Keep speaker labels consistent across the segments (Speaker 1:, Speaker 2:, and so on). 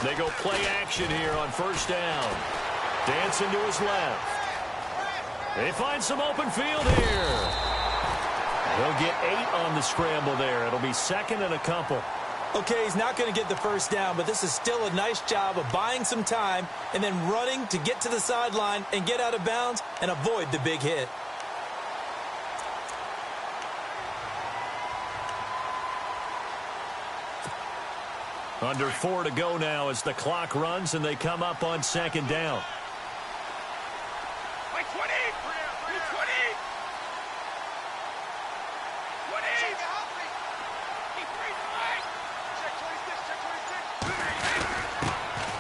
Speaker 1: They go play action here on first down. Dancing to his left. They find some open field here. He'll get 8 on the scramble there. It'll be second and a couple.
Speaker 2: Okay, he's not going to get the first down, but this is still a nice job of buying some time and then running to get to the sideline and get out of bounds and avoid the big hit.
Speaker 1: Under 4 to go now as the clock runs and they come up on second down.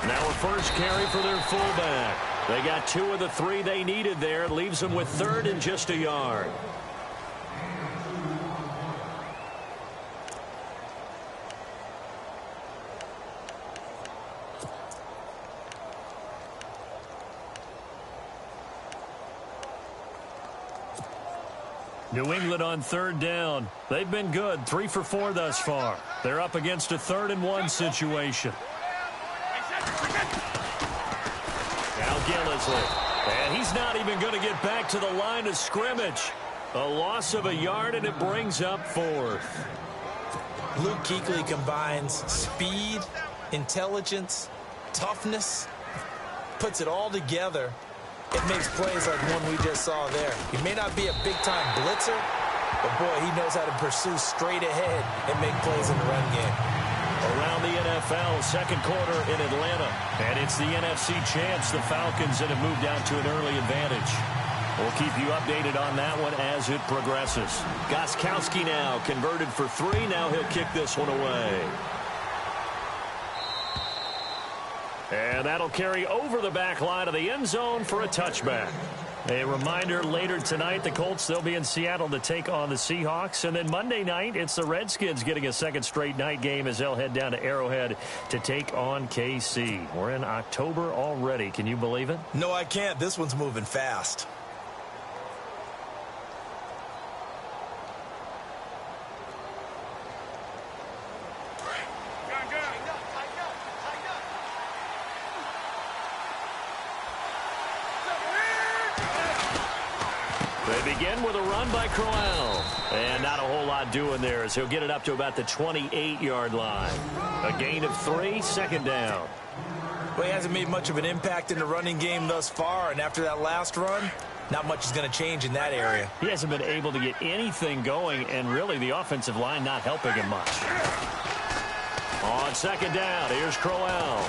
Speaker 1: Now a first carry for their fullback. They got 2 of the 3 they needed there. It leaves them with 3rd and just a yard. New England on 3rd down. They've been good, 3 for 4 thus far. They're up against a 3rd and 1 situation. Now Gillisley. And he's not even going to get back to the line of scrimmage. A loss of a yard, and it brings up 4th.
Speaker 2: Luke Kuechly combines speed, intelligence, toughness, puts it all together. It makes plays like one we just saw there. He may not be a big-time blitzer, but, boy, he knows how to pursue straight ahead and make plays in the run game.
Speaker 1: Around the NFL, second quarter in Atlanta. And it's the NFC champs, the Falcons, that have moved out to an early advantage. We'll keep you updated on that one as it progresses. Gostkowski now converted for 3. Now he'll kick this one away. And that'll carry over the back line of the end zone for a touchback. A reminder, later tonight, the Colts, they'll be in Seattle to take on the Seahawks. And then Monday night, it's the Redskins getting a second straight night game as they'll head down to Arrowhead to take on KC. We're in October already. Can you believe it?
Speaker 2: No, I can't. This one's moving fast.
Speaker 1: They begin with a run by Crowell. And not a whole lot doing there as he'll get it up to about the 28-yard line. A gain of 3, second down.
Speaker 2: Well, he hasn't made much of an impact in the running game thus far, and after that last run, not much is going to change in that area.
Speaker 1: He hasn't been able to get anything going, and really the offensive line not helping him much. On second down, here's Crowell.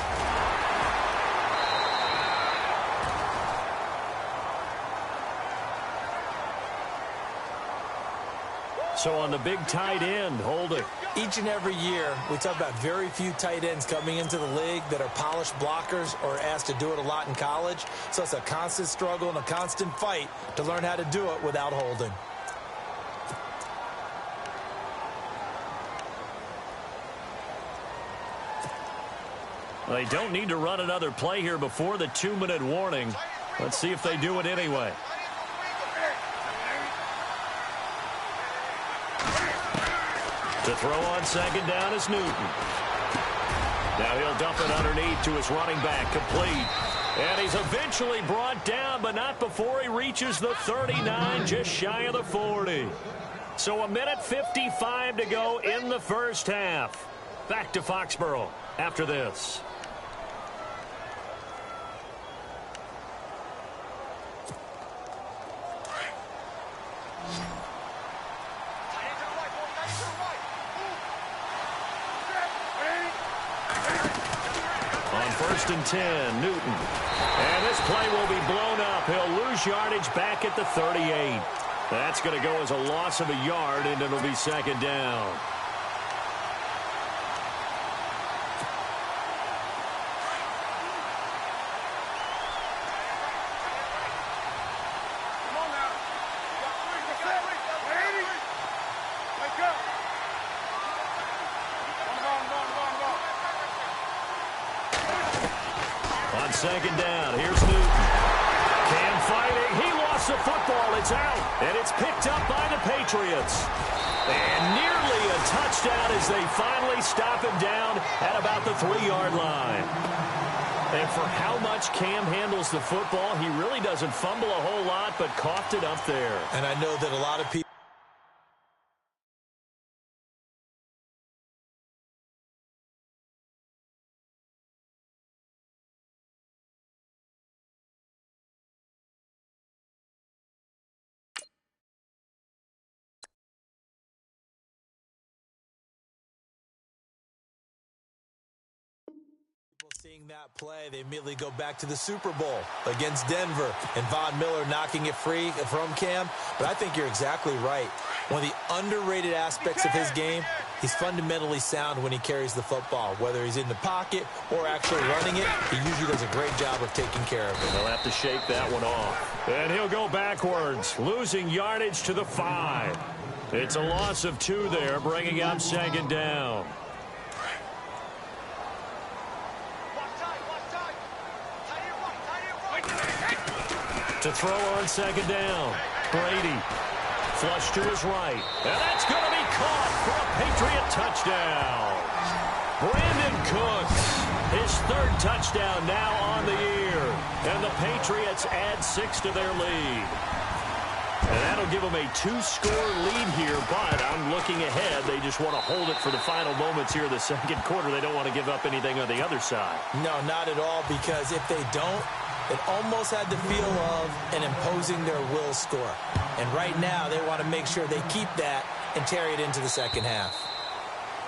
Speaker 1: So on the big tight end, holding.
Speaker 2: Each and every year, we talk about very few tight ends coming into the league that are polished blockers or asked to do it a lot in college. So it's a constant struggle and a constant fight to learn how to do it without holding.
Speaker 1: They don't need to run another play here before the 2-minute warning. Let's see if they do it anyway. To throw on second down is Newton. Now he'll dump it underneath to his running back, complete. And he's eventually brought down, but not before he reaches the 39, just shy of the 40. So 1:55 to go in the first half. Back to Foxborough after this. First and 10, Newton. And this play will be blown up. He'll lose yardage back at the 38. That's going to go as a loss of a yard, and it'll be second down. Second down. Here's Newton. Cam fighting. He lost the football. It's out. And it's picked up by the Patriots. And nearly a touchdown. touchdown as they finally stop him down at about the 3-yard line. And for how much Cam handles the football, he really doesn't fumble a whole lot, but coughed it up there.
Speaker 2: And I know that a lot of people seeing that play, they immediately go back to the Super Bowl against Denver and Von Miller knocking it free from Cam. But I think you're exactly right. One of the underrated aspects of his game, he's fundamentally sound when he carries the football. Whether he's in the pocket or actually running it, he usually does a great job of taking care of it.
Speaker 1: He'll have to shake that one off. And he'll go backwards, losing yardage to the 5. It's a loss of 2 there, bringing up 2nd down. To throw on 2nd down. Brady. Flush to his right. And that's going to be caught for a Patriot touchdown. Brandon Cooks. His 3rd touchdown now on the year. And the Patriots add 6 to their lead. And that'll give them a 2-score lead here, but I'm looking ahead. They just want to hold it for the final moments here in the 2nd quarter. They don't want to give up anything on the other side.
Speaker 2: No, not at all, because if they don't, it almost had the feel of an imposing their will score. And right now, they want to make sure they keep that and carry it into the 2nd half.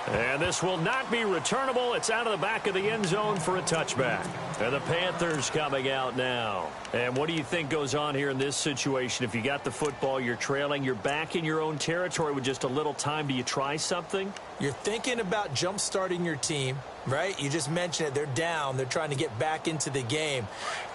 Speaker 1: And this will not be returnable. It's out of the back of the end zone for a touchback. And the Panthers coming out now. And what do you think goes on here in this situation? If you got the football, you're trailing, you're back in your own territory with just a little time. Do you try something?
Speaker 2: You're thinking about jump-starting your team, right? You just mentioned it. They're down. They're trying to get back into the game.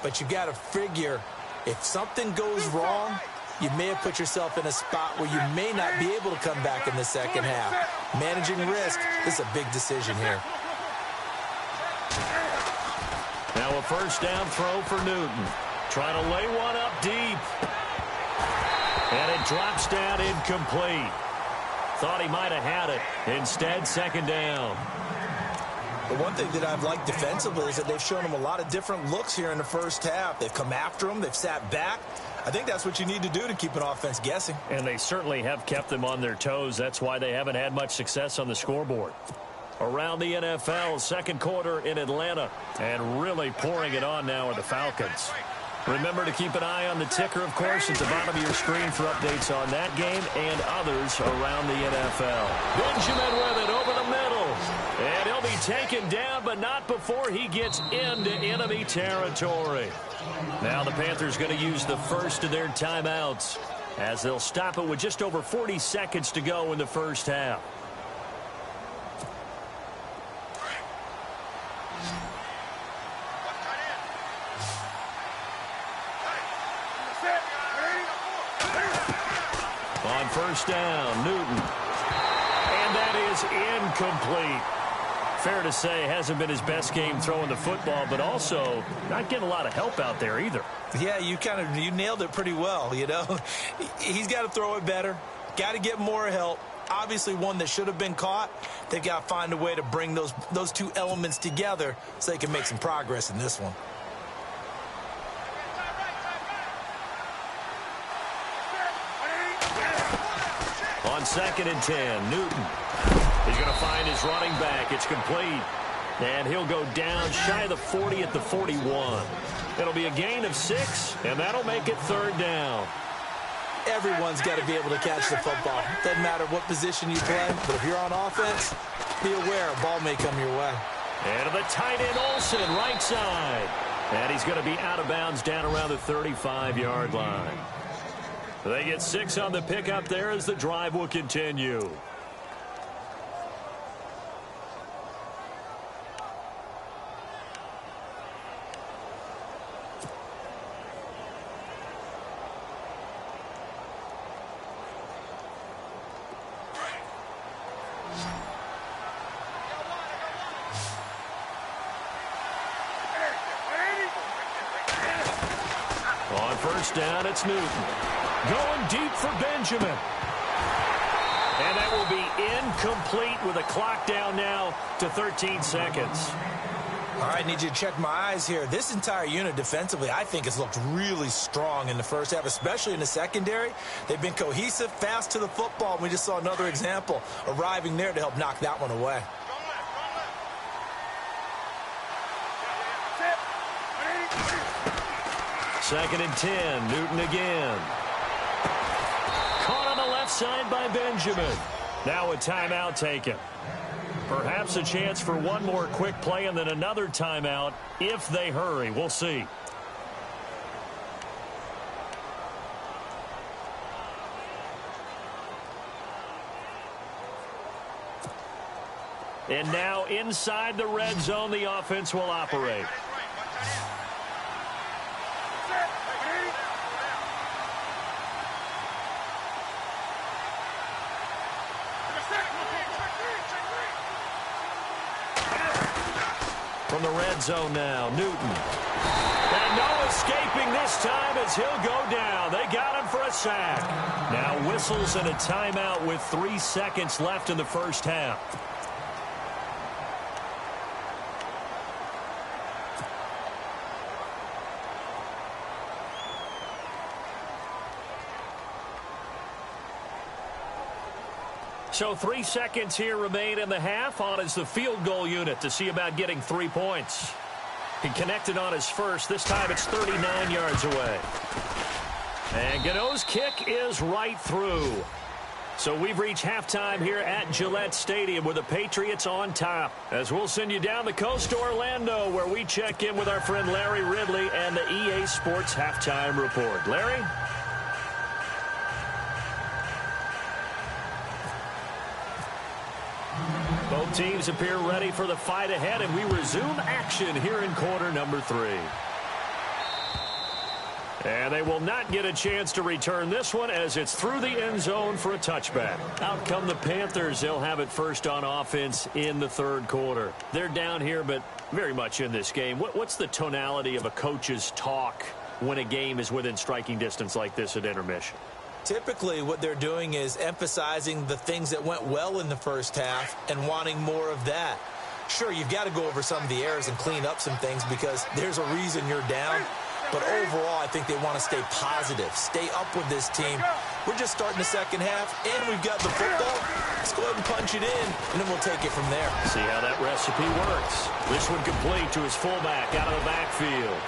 Speaker 2: But you got to figure, if something goes wrong, you may have put yourself in a spot where you may not be able to come back in the 2nd half. Managing risk is a big decision here.
Speaker 1: Now a 1st down throw for Newton. Trying to lay one up deep. And it drops down incomplete. Thought he might have had it. Instead, 2nd down.
Speaker 2: The one thing that I've liked defensively is that they've shown him a lot of different looks here in the 1st half. They've come after him. They've sat back. I think that's what you need to do to keep an offense guessing.
Speaker 1: And they certainly have kept them on their toes. That's why they haven't had much success on the scoreboard. Around the NFL, 2nd quarter in Atlanta. And really pouring it on now are the Falcons. Remember to keep an eye on the ticker, of course, at the bottom of your screen for updates on that game and others around the NFL. Benjamin with it over the middle. And he'll be taken down, but not before he gets into enemy territory. Now the Panthers going to use the first of their timeouts as they'll stop it with just over 40 seconds to go in the 1st half. On 1st down, Newton. And that is incomplete. Fair to say, hasn't been his best game throwing the football, but also not getting a lot of help out there either.
Speaker 2: Yeah, you nailed it pretty well, you know. He's got to throw it better. Got to get more help. Obviously one that should have been caught. They've got to find a way to bring those 2 elements together so they can make some progress in this one.
Speaker 1: On 2nd and 10, Newton. He's going to find his running back. It's complete. And he'll go down shy of the 40 at the 41. It'll be a gain of 6, and that'll make it 3rd down.
Speaker 2: Everyone's got to be able to catch the football. Doesn't matter what position you play, but if you're on offense, be aware a ball may come your way.
Speaker 1: And to the tight end, Olsen, right side. And he's going to be out of bounds down around the 35-yard line. They get 6 on the pickup there as the drive will continue. On 1st down, it's Newton. Going deep for Benjamin. And that will be incomplete with a clock down now to 13 seconds.
Speaker 2: All right, need you to check my eyes here. This entire unit defensively, I think, has looked really strong in the first half, especially in the secondary. They've been cohesive, fast to the football, and we just saw another example arriving there to help knock that one away.
Speaker 1: Second and 10, Newton again. Caught on the left side by Benjamin. Now a timeout taken. Perhaps a chance for one more quick play and then another timeout if they hurry. We'll see. And now inside the red zone, the offense will operate. From the red zone now, Newton. And no escaping this time as he'll go down. They got him for a sack. Now whistles and a timeout with 3 seconds left in the first half. So 3 seconds here remain in the half. On is the field goal unit to see about getting 3 points. He connected on his first. This time it's 39 yards away. And Gano's kick is right through. So we've reached halftime here at Gillette Stadium with the Patriots on top. As we'll send you down the coast to Orlando, where we check in with our friend Larry Ridley and the EA Sports Halftime Report. Larry? Both teams appear ready for the fight ahead, and we resume action here in quarter number 3. And they will not get a chance to return this one as it's through the end zone for a touchback. Out come the Panthers. They'll have it first on offense in the third quarter. They're down here, but very much in this game. What's the tonality of a coach's talk when a game is within striking distance like this at intermission?
Speaker 2: Typically, what they're doing is emphasizing the things that went well in the first half and wanting more of that. Sure, you've got to go over some of the errors and clean up some things because there's a reason you're down. But overall, I think they want to stay positive, stay up with this team. We're just starting the second half, and we've got the football. Let's go ahead and punch it in, and then we'll take it from there.
Speaker 1: See how that recipe works. This one complete to his fullback out of the backfield.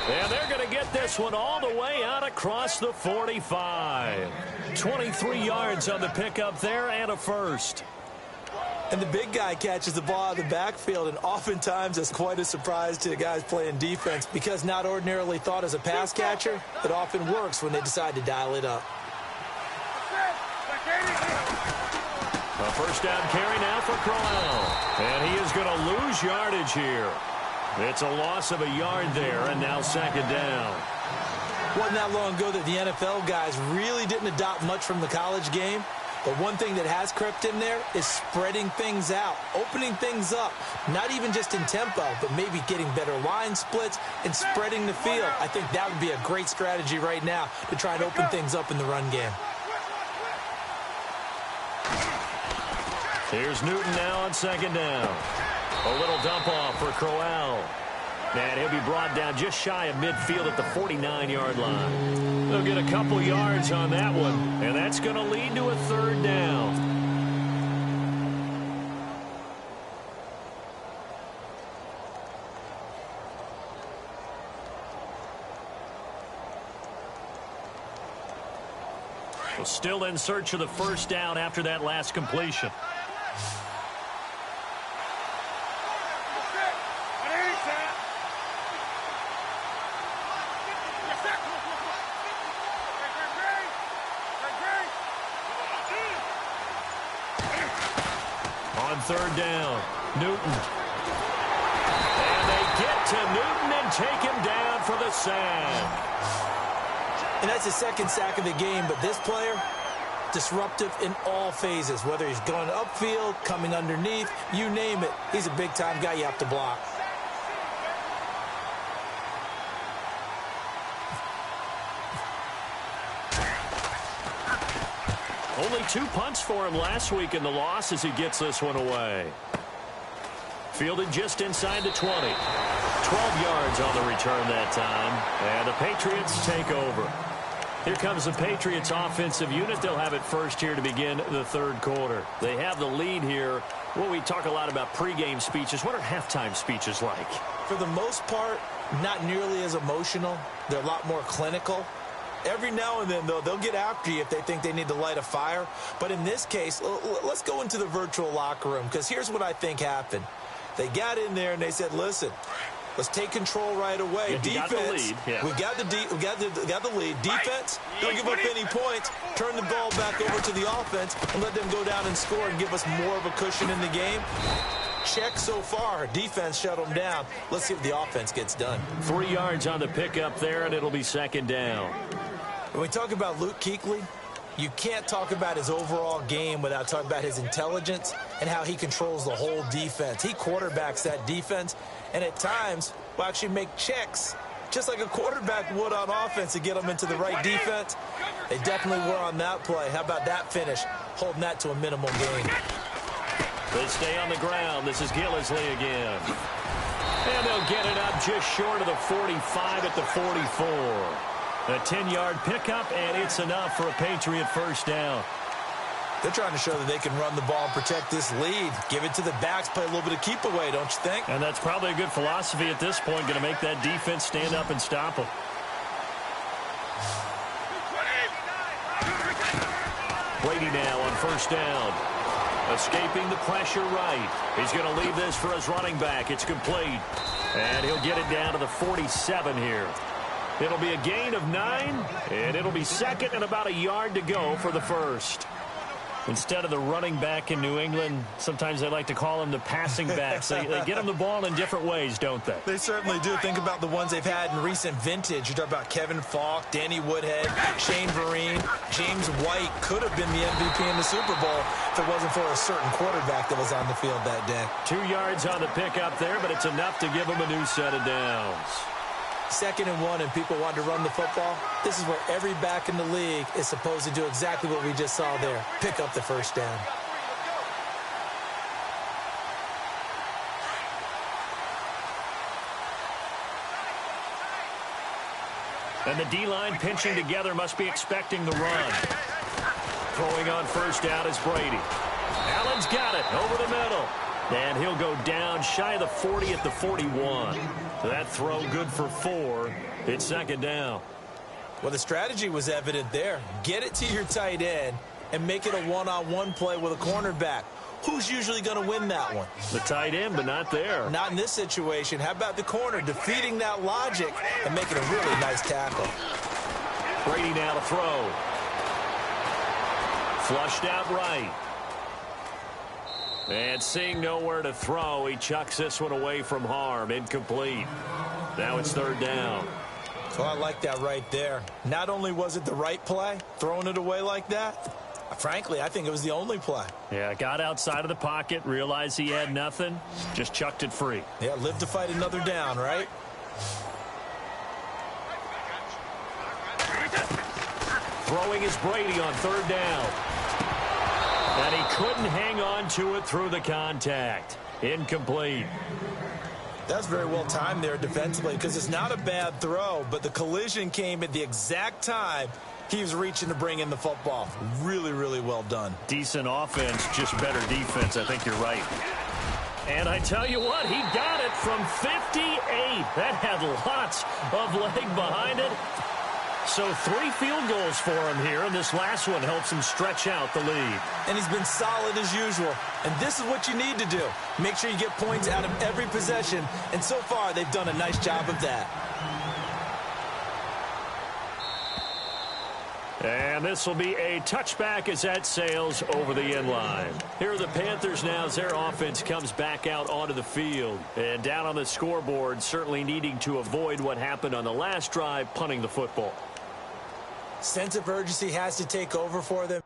Speaker 1: And they're going to get this one all the way out across the 45. 23 yards on the pickup there and a first.
Speaker 2: And the big guy catches the ball out of the backfield, and oftentimes that's quite a surprise to the guys playing defense because not ordinarily thought as a pass catcher, it often works when they decide to dial it up.
Speaker 1: A first down carry now for Crowell. And he is going to lose yardage here. It's a loss of a yard there, and now second down.
Speaker 2: Wasn't that long ago that the NFL guys really didn't adopt much from the college game. But one thing that has crept in there is spreading things out, opening things up, not even just in tempo, but maybe getting better line splits and spreading the field. I think that would be a great strategy right now to try and open things up in the run game.
Speaker 1: Here's Newton now on second down. A little dump off for Crowell. And he'll be brought down just shy of midfield at the 49-yard line. They'll get a couple yards on that one, and that's going to lead to a third down. Well, still in search of the first down after that last completion. Third down, Newton. And they get to Newton and take him down for the sack.
Speaker 2: And that's the second sack of the game, but this player, disruptive in all phases, whether he's going upfield, coming underneath, you name it. He's a big-time guy you have to block.
Speaker 1: Only 2 punts for him last week in the loss as he gets this one away. Fielded just inside the 20. 12 yards on the return that time. And the Patriots take over. Here comes the Patriots offensive unit. They'll have it first here to begin the third quarter. They have the lead here. Well, we talk a lot about pregame speeches. What are halftime speeches like?
Speaker 2: For the most part, not nearly as emotional. They're a lot more clinical. Every now and then, though, they'll get after you if they think they need to light a fire. But in this case, let's go into the virtual locker room, because here's what I think happened. They got in there and they said, listen, let's take control right away.
Speaker 1: Yeah,
Speaker 2: defense, we got the lead. Defense, don't give up any points. Turn the ball back over to the offense and let them go down and score and give us more of a cushion in the game. Check so far. Defense shut them down. Let's see if the offense gets done.
Speaker 1: 3 yards on the pickup there, and it'll be second down.
Speaker 2: When we talk about Luke Kuechly, you can't talk about his overall game without talking about his intelligence and how he controls the whole defense. He quarterbacks that defense, and at times will actually make checks, just like a quarterback would on offense, to get them into the right defense. They definitely were on that play. How about that finish, holding that to a minimal gain?
Speaker 1: They stay on the ground. This is Gillisley again. And they'll get it up just short of the 45 at the 44. A 10-yard pickup, and it's enough for a Patriot first down.
Speaker 2: They're trying to show that they can run the ball and protect this lead. Give it to the backs, play a little bit of keep away, don't you think?
Speaker 1: And that's probably a good philosophy at this point, going to make that defense stand up and stop them. Brady now on first down. Escaping the pressure right. He's going to leave this for his running back. It's complete. And he'll get it down to the 47 here. It'll be a gain of 9, and it'll be second and about a yard to go for the first. Instead of the running back in New England, sometimes they like to call him the passing backs. They get him the ball in different ways, don't they?
Speaker 2: They certainly do. Think about the ones they've had in recent vintage. You talk about Kevin Falk, Danny Woodhead, Shane Vereen, James White could have been the MVP in the Super Bowl if it wasn't for a certain quarterback that was on the field that day.
Speaker 1: 2 yards on the pickup there, but it's enough to give him a new set of downs.
Speaker 2: 2nd and 1, and people want to run the football. This is where every back in the league is supposed to do exactly what we just saw there. Pick up the first down.
Speaker 1: And the D-line pinching together must be expecting the run. Throwing on first down is Brady. Allen's got it over the middle. And he'll go down shy of the 40 at the 41. That throw good for 4. It's second down.
Speaker 2: Well, the strategy was evident there. Get it to your tight end and make it a one-on-one play with a cornerback. Who's usually going to win that one?
Speaker 1: The tight end, but not there.
Speaker 2: Not in this situation. How about the corner defeating that logic and making a really nice tackle?
Speaker 1: Brady now to throw. Flushed out right. And seeing nowhere to throw, he chucks this one away from harm. Incomplete. Now it's third down.
Speaker 2: So I like that right there. Not only was it the right play, throwing it away like that, frankly, I think it was the only play.
Speaker 1: Yeah, got outside of the pocket, realized he had nothing, just chucked it free.
Speaker 2: Yeah, live to fight another down, right?
Speaker 1: Throwing is Brady on third down. And he couldn't hang on to it through the contact. Incomplete.
Speaker 2: That's very well timed there defensively, because it's not a bad throw, but the collision came at the exact time he was reaching to bring in the football. Really, really well done.
Speaker 1: Decent offense, just better defense. I think you're right. And I tell you what, he got it from 58. That had lots of leg behind it. So 3 field goals for him here, and this last one helps him stretch out the lead.
Speaker 2: And he's been solid as usual. And this is what you need to do. Make sure you get points out of every possession. And so far, they've done a nice job of that.
Speaker 1: And this will be a touchback as that sails over the end line. Here are the Panthers now as their offense comes back out onto the field. And down on the scoreboard, certainly needing to avoid what happened on the last drive, punting the football.
Speaker 2: Sense of urgency has to take over for them.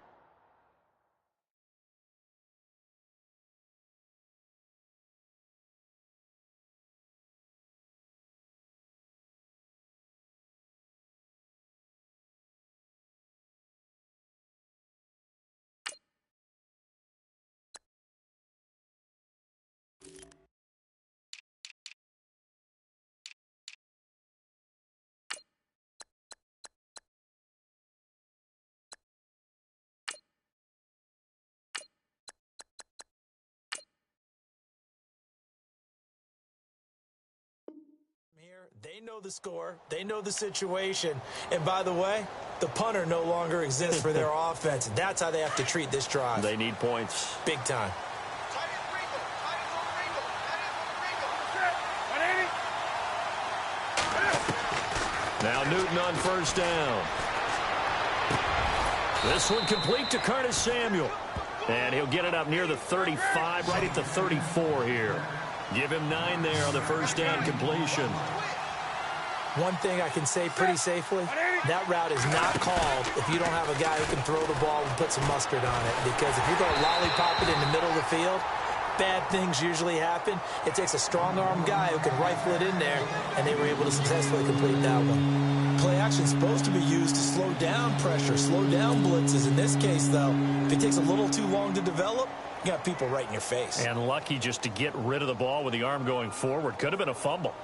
Speaker 2: They know the score. They know the situation. And by the way, the punter no longer exists for their offense. That's how they have to treat this drive.
Speaker 1: They need points.
Speaker 2: Big time.
Speaker 1: Now Newton on first down. This one complete to Curtis Samuel. And he'll get it up near the 35, right at the 34 here. Give him 9 there on the first down completion.
Speaker 2: One thing I can say pretty safely, that route is not called if you don't have a guy who can throw the ball and put some mustard on it. Because if you're going to lollipop it in the middle of the field, bad things usually happen. It takes a strong-arm guy who can rifle it in there, and they were able to successfully complete that one. Play action is supposed to be used to slow down pressure, slow down blitzes. In this case, though, if it takes a little too long to develop, you got people right in your face.
Speaker 1: And lucky just to get rid of the ball with the arm going forward. Could have been a fumble.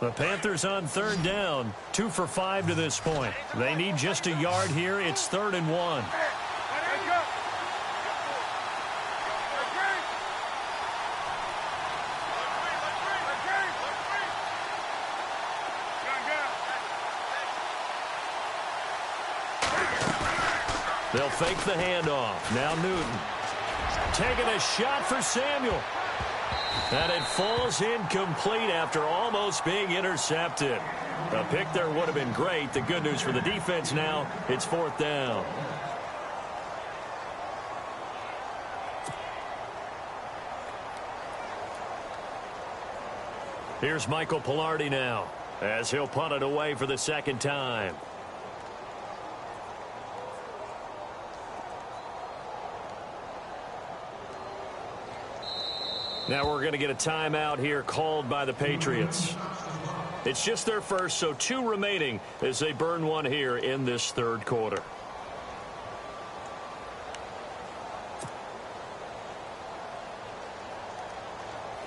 Speaker 1: The Panthers on third down, 2 for 5 to this point. They need just a yard here. It's 3rd and 1. They'll fake the handoff. Now Newton taking a shot for Samuel. And it falls incomplete after almost being intercepted. A pick there would have been great. The good news for the defense now, it's 4th down. Here's Michael Pilardi now, as he'll punt it away for the 2nd time. Now we're going to get a timeout here called by the Patriots. It's just their first, so 2 remaining as they burn one here in this 3rd quarter.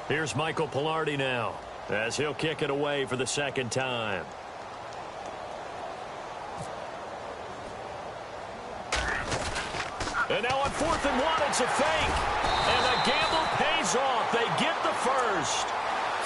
Speaker 1: Here's Michael Pilardi now, as he'll kick it away for the 2nd time. And now on 4th and 1, it's a fake. And the gamble pays off. They get the first.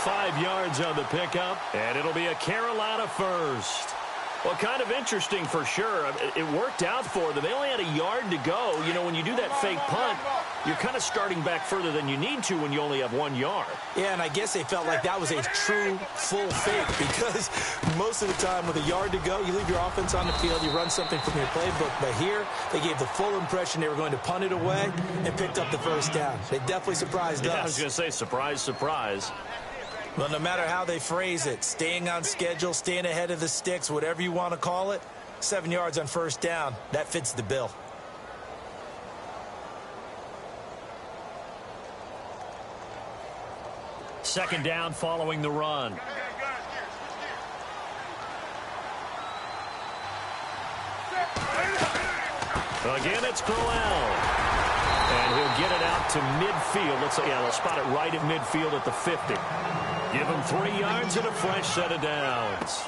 Speaker 1: 5 yards on the pickup, and it'll be a Carolina first. Well, kind of interesting for sure. It worked out for them. They only had a yard to go. You know, when you do that fake punt, you're kind of starting back further than you need to when you only have 1 yard.
Speaker 2: Yeah, and I guess they felt like that was a true full fake because most of the time with a yard to go, you leave your offense on the field, you run something from your playbook. But here, they gave the full impression they were going to punt it away and picked up the first down. They definitely surprised us.
Speaker 1: I was going to say, surprise, surprise.
Speaker 2: Well, no matter how they phrase it, staying on schedule, staying ahead of the sticks, whatever you want to call it, 7 yards on first down, that fits the bill.
Speaker 1: Second down following the run. Again, it's Crowell. And he'll get it out to midfield. They'll spot it right at midfield at the 50. Give him 3 yards and a fresh set of downs.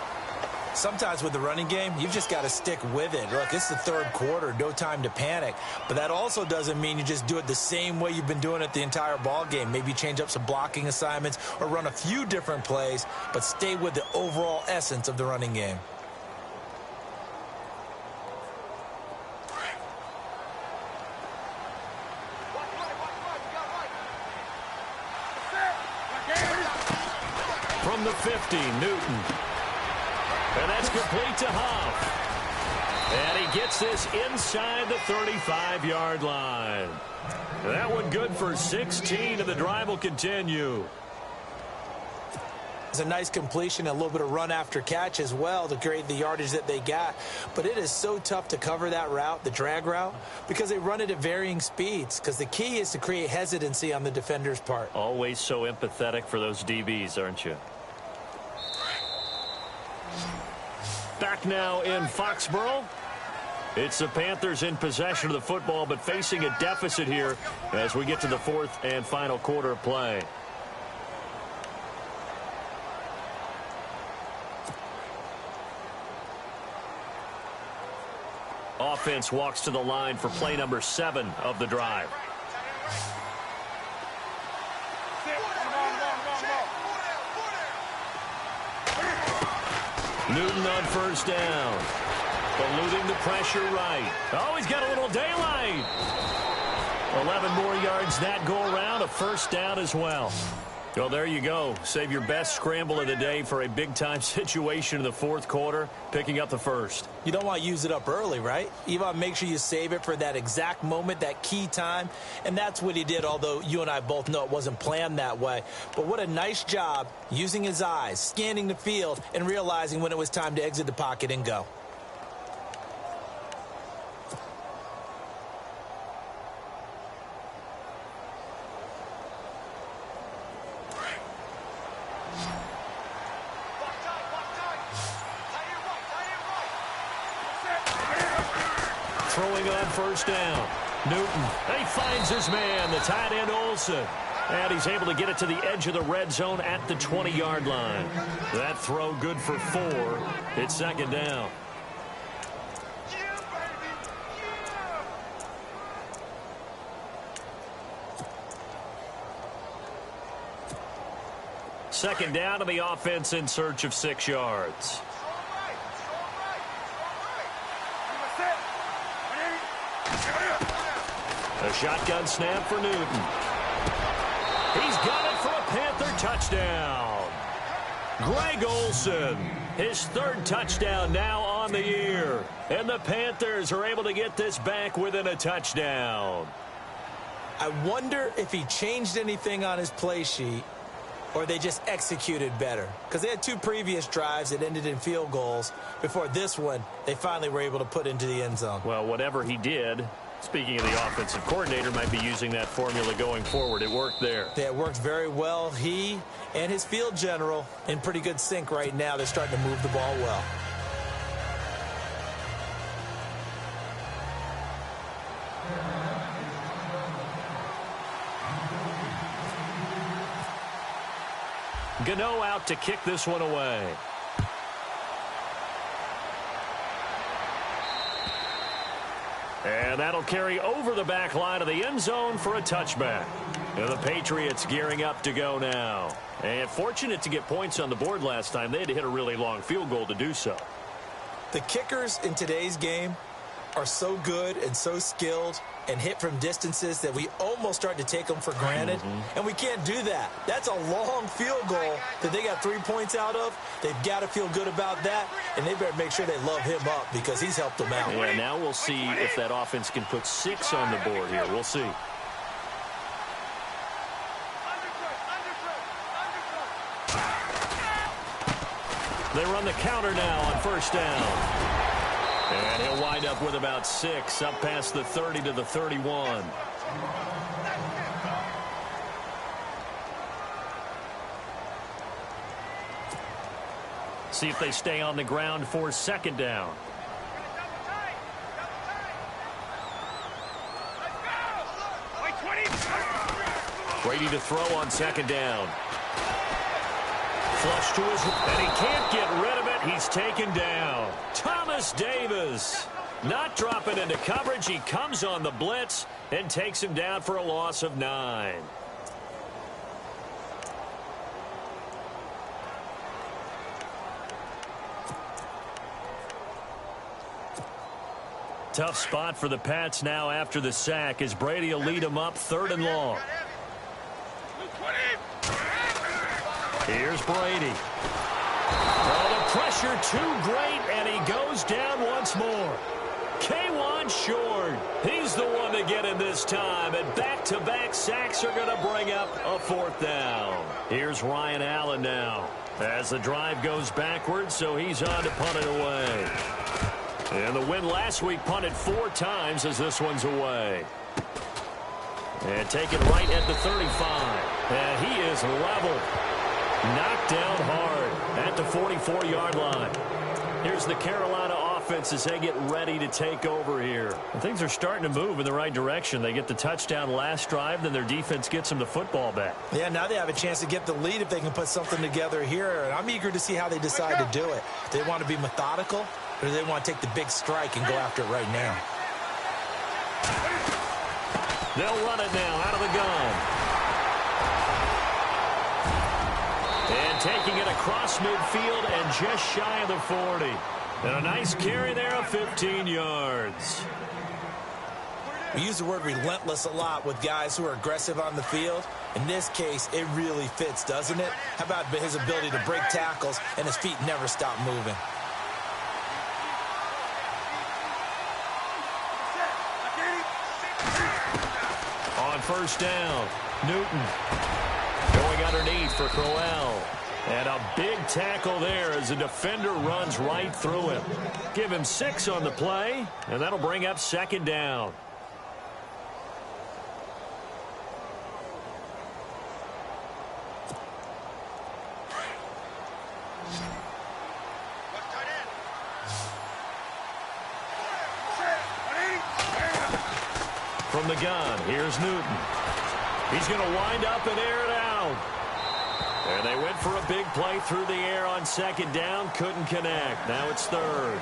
Speaker 2: Sometimes with the running game, you've just got to stick with it. Look, it's the 3rd quarter, no time to panic. But that also doesn't mean you just do it the same way you've been doing it the entire ball game. Maybe change up some blocking assignments or run a few different plays, but stay with the overall essence of the running game.
Speaker 1: From the 50, Newton. And that's complete to Huff. And he gets this inside the 35-yard line. That one good for 16, and the drive will continue.
Speaker 2: It's a nice completion, a little bit of run after catch as well to create the yardage that they got. But it is so tough to cover that route, the drag route, because they run it at varying speeds. Because the key is to create hesitancy on the defender's part.
Speaker 1: Always so empathetic for those DBs, aren't you? Back now in Foxborough. It's the Panthers in possession of the football, but facing a deficit here as we get to the 4th and final quarter of play. Offense walks to the line for play number 7 of the drive. Newton on first down. Eluding the pressure right. Oh, he's got a little daylight. 11 more yards that go around. A first down as well. Well, there you go. Save your best scramble of the day for a big-time situation in the fourth quarter, picking up the first.
Speaker 2: You don't want to use it up early, right? You want to make sure you save it for that exact moment, that key time. And that's what he did, although you and I both know it wasn't planned that way. But what a nice job using his eyes, scanning the field, and realizing when it was time to exit the pocket and go.
Speaker 1: Throwing on first down. Newton, he finds his man, the tight end Olsen. And he's able to get it to the edge of the red zone at the 20-yard line. That throw good for 4. It's second down. Second down to the offense in search of 6 yards. A shotgun snap for Newton. He's got it for a Panther touchdown. Greg Olsen, his 3rd touchdown now on the year. And the Panthers are able to get this back within a touchdown.
Speaker 2: I wonder if he changed anything on his play sheet or they just executed better. Because they had 2 previous drives that ended in field goals. Before this one, they finally were able to put into the end zone.
Speaker 1: Well, whatever he did, speaking of the offensive coordinator, might be using that formula going forward. It worked there.
Speaker 2: Yeah, it worked very well. He and his field general in pretty good sync right now. They're starting to move the ball well.
Speaker 1: Gano out to kick this one away. And that'll carry over the back line of the end zone for a touchback. And the Patriots gearing up to go now. And fortunate to get points on the board last time. They had to hit a really long field goal to do so.
Speaker 2: The kickers in today's game are so good and so skilled and hit from distances that we almost start to take them for granted. And we can't do that. That's a long field goal that they got 3 points out of. They've got to feel good about that, and they better make sure they love him up because he's helped them out.
Speaker 1: Yeah, now we'll see if that offense can put 6 on the board here. We'll see. They run the counter now on first down. And he'll wind up with about 6, up past the 30 to the 31. See if they stay on the ground for second down. Brady to throw on second down. Flush to his, and he can't get rid of it. He's taken down. Thomas Davis not dropping into coverage. He comes on the blitz and takes him down for a loss of 9. Tough spot for the Pats now after the sack as Brady will lead him up 3rd and long. Here's Brady. Oh, the pressure too great, and he goes down once more. K'Wan Short, he's the one to get in this time, and back-to-back sacks are going to bring up a 4th down. Here's Ryan Allen now as the drive goes backwards, so he's on to punt it away. And the win last week punted 4 times as this one's away. And taken right at the 35. And he is level. Knocked down hard at the 44-yard line. Here's the Carolina offense as they get ready to take over here. And things are starting to move in the right direction. They get the touchdown last drive, then their defense gets them the football back.
Speaker 2: Yeah, now they have a chance to get the lead if they can put something together here. And I'm eager to see how they decide to do it. They want to be methodical. or do they want to take the big strike and go after it right now?
Speaker 1: They'll run it now out of the gun. And taking it across midfield and just shy of the 40. And a nice carry there of 15 yards.
Speaker 2: We use the word relentless a lot with guys who are aggressive on the field. In this case, it really fits, doesn't it? How about his ability to break tackles and his feet never stop moving?
Speaker 1: On first down, Newton going underneath for Crowell. And a big tackle there as the defender runs right through him. Give him 6 on the play, and that'll bring up second down. From the gun, here's Newton. He's going to wind up and air it out. And they went for a big play through the air on second down. Couldn't connect. Now it's third.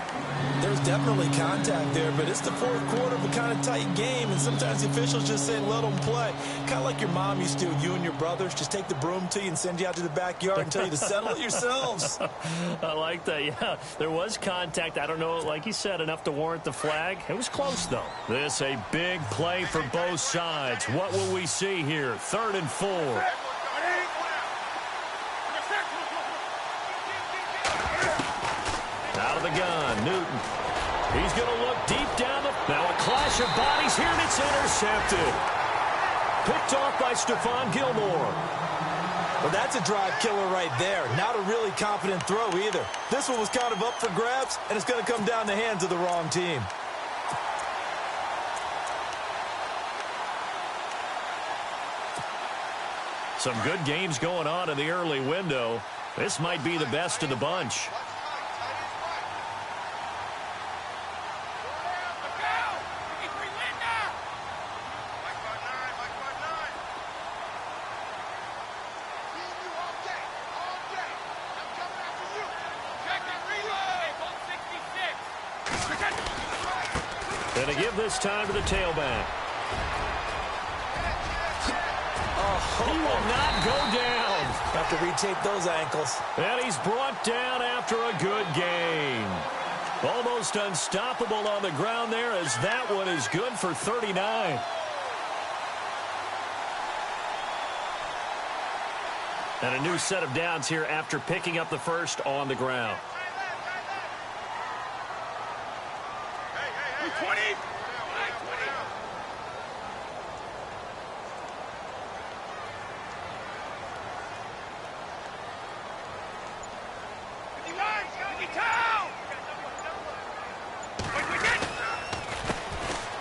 Speaker 2: There's definitely contact there, but it's the fourth quarter of a kind of tight game, and sometimes the officials just say, let them play. Kind of like your mom used to, you and your brothers, just take the broom to you and send you out to the backyard and tell you to settle it yourselves.
Speaker 1: I like that, yeah. There was contact. I don't know, like you said, enough to warrant the flag. It was close, though. This a big play for both sides. What will we see here? 3rd and 4. Out of the gun, Newton. He's going to look deep down the... Now a clash of bodies here, and it's intercepted. Picked off by Stephon Gilmore.
Speaker 2: Well, that's a drive killer right there. Not a really confident throw either. This one was kind of up for grabs, and it's going to come down the hands of the wrong team.
Speaker 1: Some good games going on in the early window. This might be the best of the bunch. And to give this time to the tailback. He will not go down.
Speaker 2: Have to retape those ankles.
Speaker 1: And he's brought down after a good game. Almost unstoppable on the ground there, as that one is good for 39. And a new set of downs here after picking up the first on the ground.
Speaker 3: 20.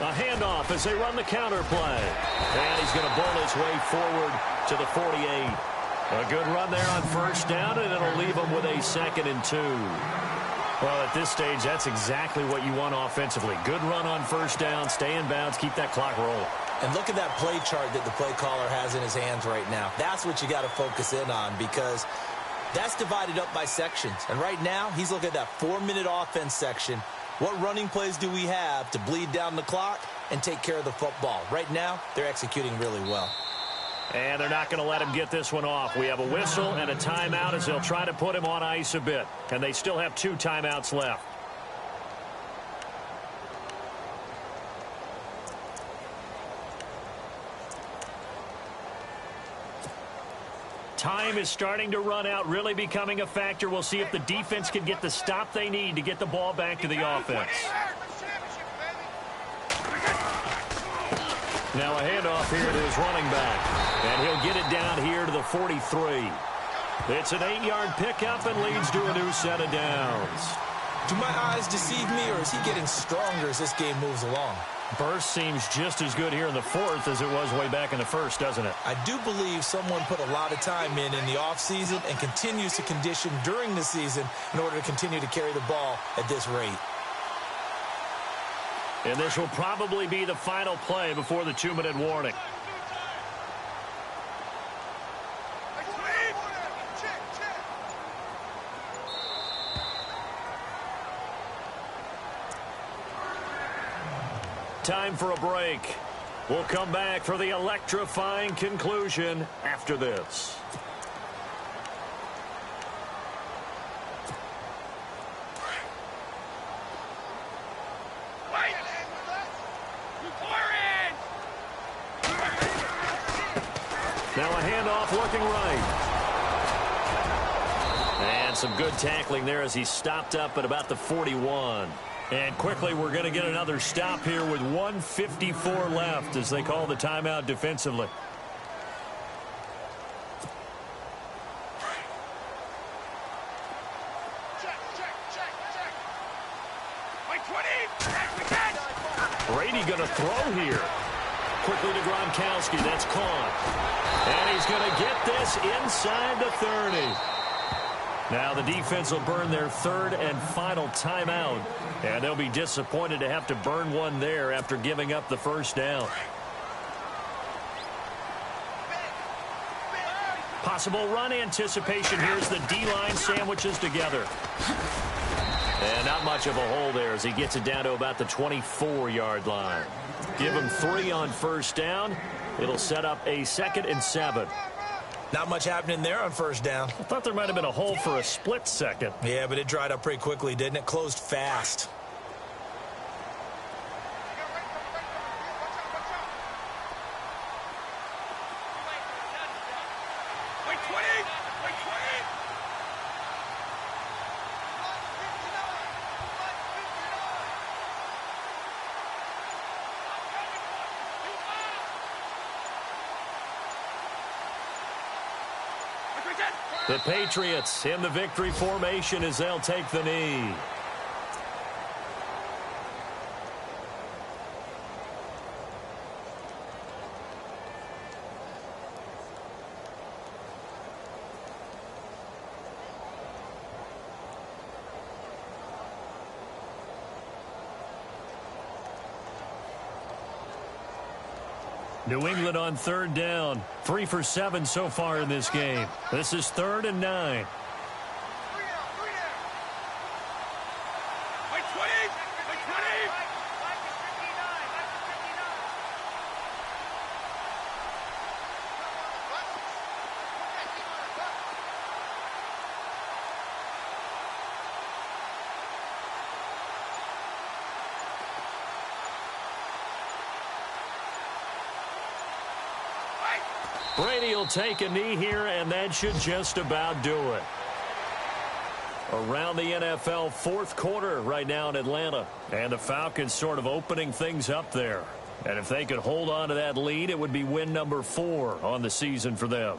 Speaker 1: A handoff as they run the counter play. And he's going to bull his way forward to the 48. A good run there on first down, and it'll leave him with a 2nd and 2. Well, at this stage, that's exactly what you want offensively. Good run on first down, stay in bounds, keep that clock rolling.
Speaker 2: And look at that play chart that the play caller has in his hands right now. That's what you got to focus in on, because that's divided up by sections. And right now, he's looking at that 4-minute offense section. What running plays do we have to bleed down the clock and take care of the football? Right now, they're executing really well.
Speaker 1: And they're not going to let him get this one off. We have a whistle and a timeout as they'll try to put him on ice a bit. And they still have 2 timeouts left. Time is starting to run out, really becoming a factor. We'll see if the defense can get the stop they need to get the ball back to the offense. Now a handoff here to his running back. And he'll get it down here to the 43. It's an 8-yard pickup and leads to a new set of downs.
Speaker 2: Do my eyes deceive me, or is he getting stronger as this game moves along?
Speaker 1: Burst seems just as good here in the 4th as it was way back in the 1st, doesn't it?
Speaker 2: I do believe someone put a lot of time in the offseason and continues to condition during the season in order to continue to carry the ball at this rate.
Speaker 1: And this will probably be the final play before the 2-minute warning. Time for a break. We'll come back for the electrifying conclusion after this. Now a handoff looking right. And some good tackling there as he stopped up at about the 41. And quickly we're going to get another stop here with 1:54 left as they call the timeout defensively. Brady going to throw here. Quickly to Gronkowski. That's caught. And he's going to get this inside the 30. Now the defense will burn their third and final timeout. And they'll be disappointed to have to burn one there after giving up the first down. Possible run anticipation. Here's the D-line sandwiches together. And not much of a hole there as he gets it down to about the 24-yard line. Give him 3 on first down. It'll set up a 2nd and 7.
Speaker 2: Not much happening there on first down.
Speaker 1: I thought there might have been a hole for a split second.
Speaker 2: Yeah, but it dried up pretty quickly, didn't it? Closed fast.
Speaker 1: The Patriots in the victory formation as they'll take the knee. New England on third down. 3 for 7 so far in this game. This is 3rd and 9. Brady will take a knee here, and that should just about do it. Around the NFL, 4th quarter right now in Atlanta. And the Falcons sort of opening things up there. And if they could hold on to that lead, it would be win number 4 on the season for them.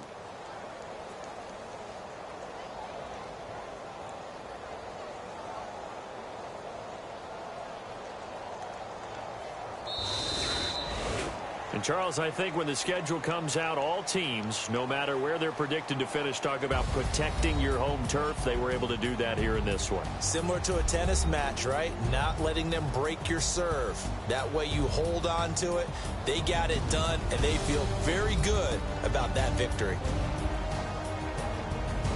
Speaker 1: And, Charles, I think when the schedule comes out, all teams, no matter where they're predicted to finish, talk about protecting your home turf. They were able to do that here in this one.
Speaker 2: Similar to a tennis match, right? Not letting them break your serve. That way you hold on to it. They got it done, and they feel very good about that victory.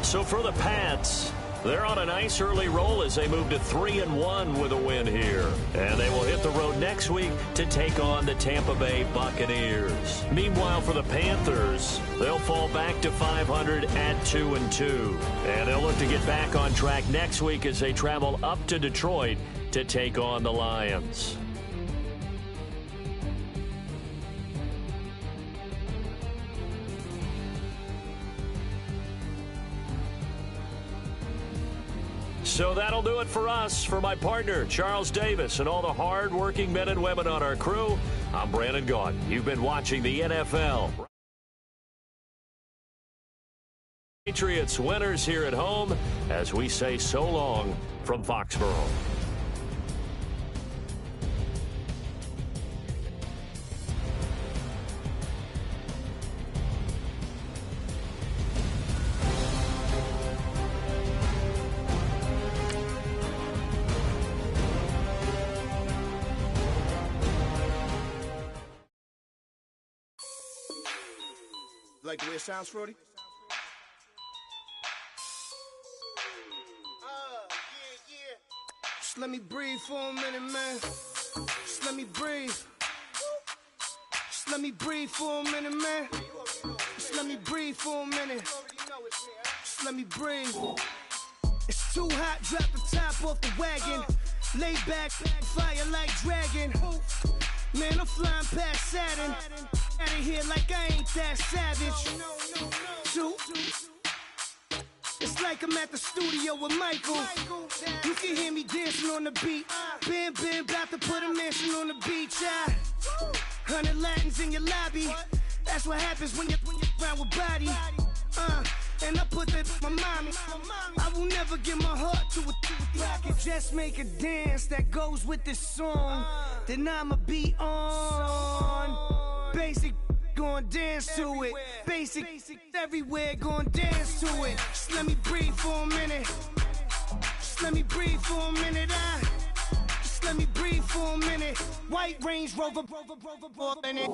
Speaker 1: So for the Pats, they're on a nice early roll as they move to 3-1 with a win here. And they will hit the road next week to take on the Tampa Bay Buccaneers. Meanwhile, for the Panthers, they'll fall back to 500 at 2-2. And they'll look to get back on track next week as they travel up to Detroit to take on the Lions. So that'll do it for us. For my partner, Charles Davis, and all the hard-working men and women on our crew, I'm Brandon Gaudin. You've been watching the NFL. Patriots winners here at home as we say so long from Foxborough.
Speaker 3: Like the way it sounds, Frody? Yeah. Just let me breathe for a minute, man. Just let me breathe. Just let me breathe for a minute, man. Just let me breathe for a minute. Just let me breathe. It's too hot, drop the top off the wagon. Lay back, fire like dragon. Man, I'm flying past Saturn. Out of here like I ain't that savage. Two. It's like I'm at the studio with Michael. You can hear me dancing on the beat. Bam, bam, about to put a mansion on the beach. 100 Latins in your lobby. That's what happens when you're around with body. And I put that in my mommy. I will never give my heart to a I can just make a dance that goes with this song. Then I'ma be on. Basic, gon' dance to it. Basic, everywhere, gon' dance to it. Just let me breathe for a minute. Just let me breathe for a minute. Just let me breathe for a minute. White Range Rover, in it.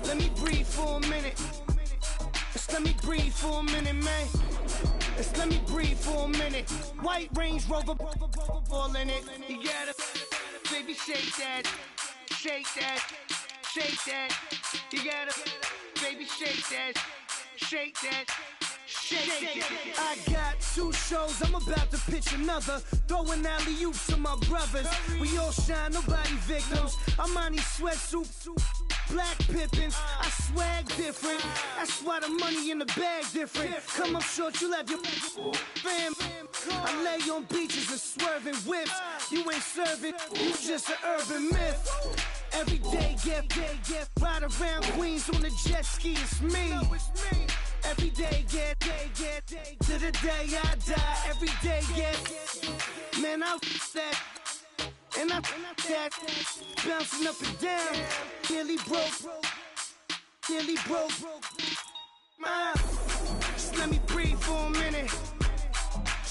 Speaker 3: Let me breathe for a minute. Just let me breathe for a minute, man. Just let me breathe for a minute. White Range Rover, all in it. You gotta, baby, shake that, shake that, shake that. You gotta, baby, shake that, shake that. Shake it. I got 2 shows, I'm about to pitch another. Throwing alley-oops to my brothers. We all shine, nobody victims. I'm on these sweatsuits, black Pippins. I swag different. That's why the money in the bag different. Come up short, you have your fam. I lay on beaches and swerving whips. You ain't serving, you just an urban myth. Every day, get ride around Queens on the jet ski, it's me. Every day, get to the day I die. Every day, get, man, I that, and I that, bouncing up and down, nearly broke. Just let me breathe for a minute.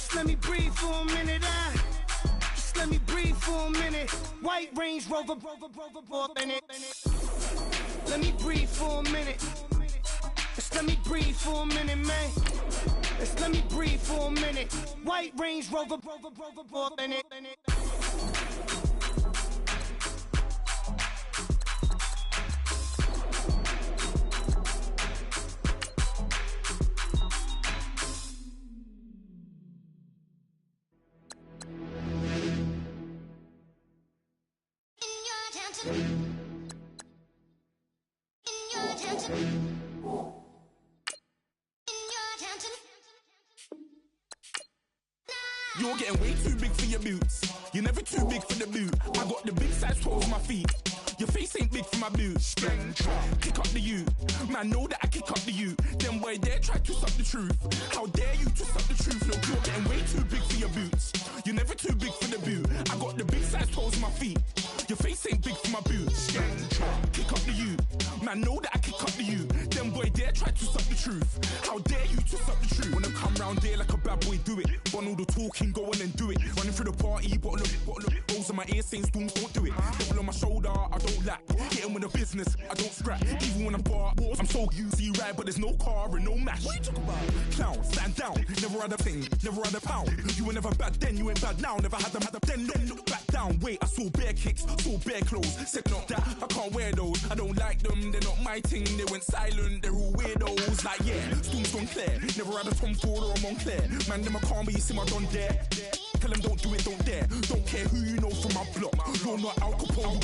Speaker 3: Just let me breathe for a minute. Just let me breathe for a minute. White Range Rover, in it. Let me breathe for a minute. Just let me breathe for a minute, man. Just let me breathe for a minute. White Range Rover, in it.
Speaker 4: You're getting way too big for your boots. You're never too big for the boot. I got the big size toes on my feet. Your face ain't big for my boots. Kick up the you. Man, know that I kick up the you. Them boy dare try to suck the truth. How dare you to suck the truth? Look, you're getting way too big for your boots. You're never too big for the boot. I got the big size toes on my feet. Your face ain't big for my boots. Kick up the you. Man, know that I kick up the you. Them boy dare try to suck the truth. How dare you to suck the truth? Wanna come round there like a bad boy, do it. Want all the talking, go on and do it. Running through the party, bottle of rolls in my ear saying storms, don't do it. Double on my shoulder, I don't lack. Getting with the business, I don't scrap. Even when I'm bar, I'm so easy ride, but there's no car and no mash. What you talk about? Clown, stand down. Never had a thing, never had a pound. You were never bad then, you ain't bad now. Never had them, then look back down. Wait, I saw bare kicks, saw bare clothes. Said not that, I can't wear those. I don't like them, they're not my thing. They went silent, they're all weirdos. Like yeah, storms gone clear. Never had a Tom Ford or a Montclair. Man, them I can't, but you see my Don there. Tell them don't do it, don't dare. Don't care who you know from my block. You're not Al Capone,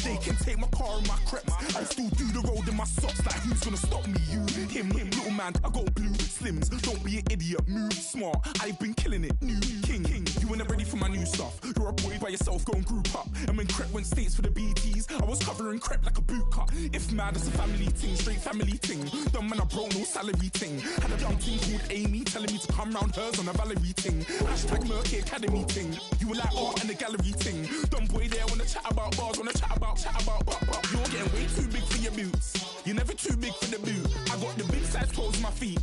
Speaker 4: they can take my car and my creps. I still do the road in my socks. Like who's gonna stop me? You, him, little man. I got blue slims. Don't be an idiot, move smart. I've been killing it, new king. You ain't ready for my new stuff. You're a boy by yourself, go and group up. And when Crep went states for the BTs, I was covering Crep like a boot cut. If mad, it's a family thing, straight family thing. Dumb man, I broke no salary thing. Had a young thing called Amy telling me to come round hers on a Valerie thing. Hashtag Murky Academy thing. You were like art and the gallery thing. Dumb boy there wanna chat about bars, wanna chat about. You're getting way too big for your boots. You're never too big for the boot. I got the big size toes on my feet.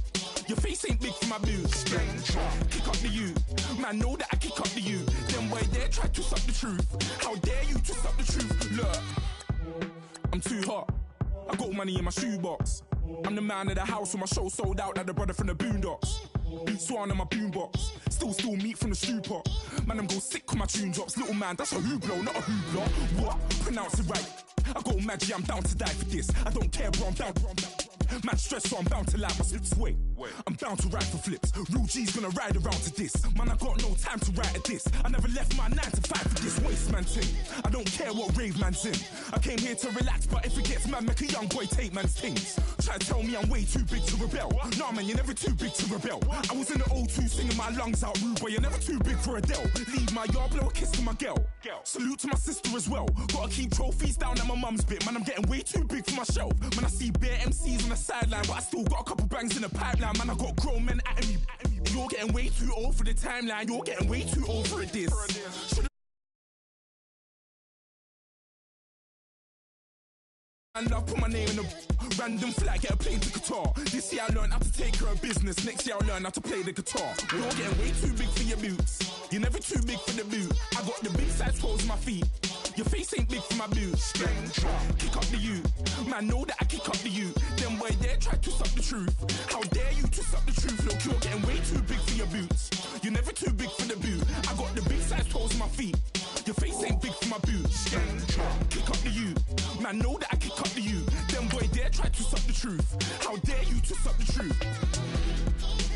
Speaker 4: Your face ain't big for my boots. Kick up the you. Man, know that I kick up the you. Them boy there try to suck the truth. How dare you to suck the truth? Look, I'm too hot. I got money in my shoebox. I'm the man of the house when my show sold out like the brother from the Boondocks. Beat Swan in my boombox. Still meat from the stew pot. Man, I'm go sick when my tune drops. Little man, that's a hooplo, not a hoopla. What? Pronounce it right. I go magic, I'm down to die for this. I don't care, bro, I'm down. Man stressed, so I'm bound to lie my slips. Wait, I'm bound to ride for flips. Real G's gonna ride around to this. Man, I got no time to write at this. I never left my 9 to 5 for this waste man thing. I don't care what rave man's in. I came here to relax, but if it gets mad, make a young boy take man's things. Try to tell me I'm way too big to rebel. Nah, man, you're never too big to rebel. I was in the O2 singing my lungs out rude, but you're never too big for Adele. Leave my yard, blow a kiss to my girl. Salute to my sister as well. Gotta keep trophies down at my mum's bit. Man, I'm getting way too big for my shelf. Man, I see bare MCs on the sideline, but I still got a couple bangs in the pipeline. Man, I got grown men at me. You're getting way too old for the timeline. You're getting way too old for this. And I put my name in a random flag, get a plane to Qatar. This year I learned how to take care of business. Next year I learn how to play the guitar. You're getting way too big for your boots. You're never too big for the boot. I got the big size toes on my feet. Your face ain't big for my boots. Kick up the you. Man, know that I kick up the you. Them boy there try to suck the truth. How dare you to suck the truth? Look, you're getting way too big for your boots. You're never too big for the boot. I got the big size toes on my feet. Your face ain't big for my boots. Kick up the you. Man, know that I kick up the you. Them boy there try to suck the truth. How dare you to suck the truth?